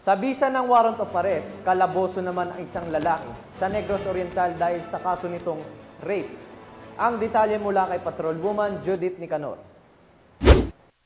Sa bisa ng warrant of arrest, kalaboso naman ang isang lalaki sa Negros Oriental dahil sa kaso nitong rape. Ang detalye mula kay Patrolwoman Judith Nicanor.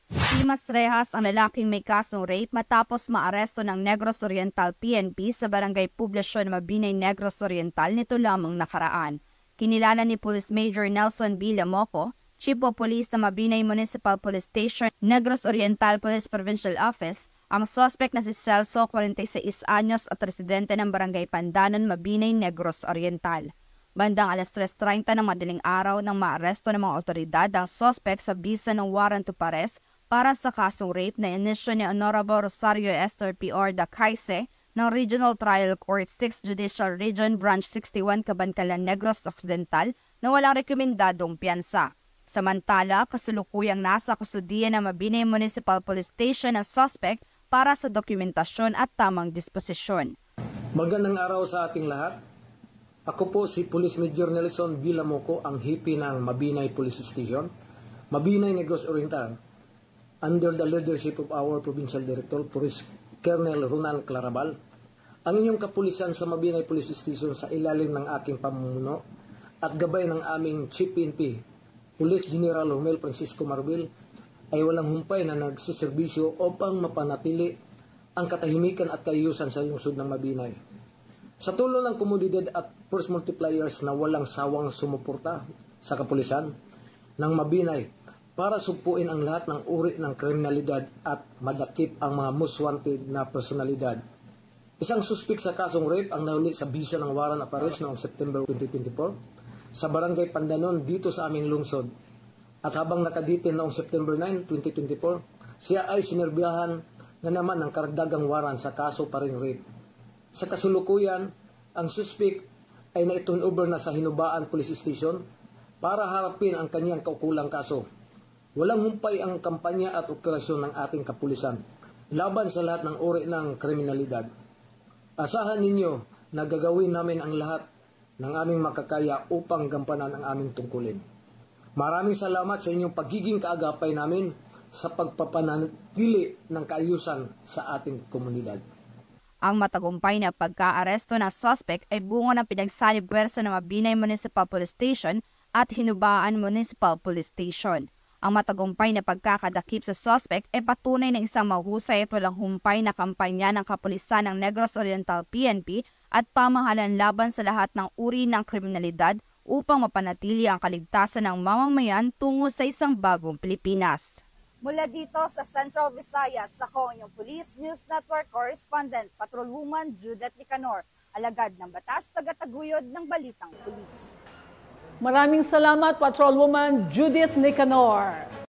Dimas Rehas ang lalaking may kasong rape matapos maaresto ng Negros Oriental PNP sa Barangay Poblasyon Mabinay, Negros Oriental nito lamang nakaraan. Kinilala ni Police Major Nelson B. Lamoco, Chief of Police ng Mabinay Municipal Police Station, Negros Oriental Police Provincial Office, ang suspect na si Celso, 46 anyos at residente ng Barangay Pandanon, Mabinay, Negros Oriental. Bandang alas 3:30 ng madaling araw nang maaresto ng mga otoridad ang suspect sa bisa ng warrant of arrest para sa kasong rape na inisyo ni Honorable Rosario Esther P. Orda Caise ng Regional Trial Court 6 Judicial Region Branch 61 Cabancalan, Negros Occidental na walang rekomendadong piyansa. Samantala, kasulukuyang nasa kustudiya ng Mabinay Municipal Police Station ang suspect para sa dokumentasyon at tamang disposisyon. Magandang araw sa ating lahat. Ako po si Police Major Nelson B. Lamoco, ang hipi ng Mabinay Police Station, Mabinay, Negros Oriental, under the leadership of our Provincial Director, Police Colonel Ronan Clarabal. Ang inyong kapulisan sa Mabinay Police Station sa ilalim ng aking pamumuno at gabay ng aming Chief PNP, Police General Romel Francisco Marbil, ay walang humpay na nagsiservisyo upang mapanatili ang katahimikan at kaayusan sa lungsod ng Mabinay. Sa tulong ng komunidad at force multipliers na walang sawang sumuporta sa kapulisan ng Mabinay para sugpuin ang lahat ng uri ng kriminalidad at madakip ang mga most wanted na personalidad. Isang suspek sa kasong rape ang nahuli sa bisa ng warrant of arrest noong September 2024 sa Barangay Pandanon dito sa aming lungsod. At habang nakaditin noong September 9, 2024, siya ay sinerbiyahan na naman ng karagdagang warrant sa kaso pa ring rape. Sa kasulukuyan, ang suspect ay na-turnover na sa Hinubaan Police Station para harapin ang kanyang kaukulang kaso. Walang humpay ang kampanya at operasyon ng ating kapulisan laban sa lahat ng uri ng kriminalidad. Asahan ninyo na gagawin namin ang lahat ng aming makakaya upang gampanan ang aming tungkulin. Maraming salamat sa inyong pagiging kaagapay namin sa pagpapanatili ng kaayusan sa ating komunidad. Ang matagumpay na pagka-aresto ng suspect ay bunga ng pinagsanib-pwersa ng Mabinay Municipal Police Station at Hinubaan Municipal Police Station. Ang matagumpay na pagkakadakip sa suspect ay patunay ng isang mahusay at walang humpay na kampanya ng kapulisan ng Negros Oriental PNP at pamahalaan laban sa lahat ng uri ng kriminalidad upang mapanatili ang kaligtasan ng mamamayan tungo sa isang bagong Pilipinas. Mula dito sa Central Visayas, ako ang inyong Police News Network Correspondent, Patrolwoman Judith Nicanor, alagad ng batas, tagataguyod ng Balitang Pulis. Maraming salamat, Patrolwoman Judith Nicanor.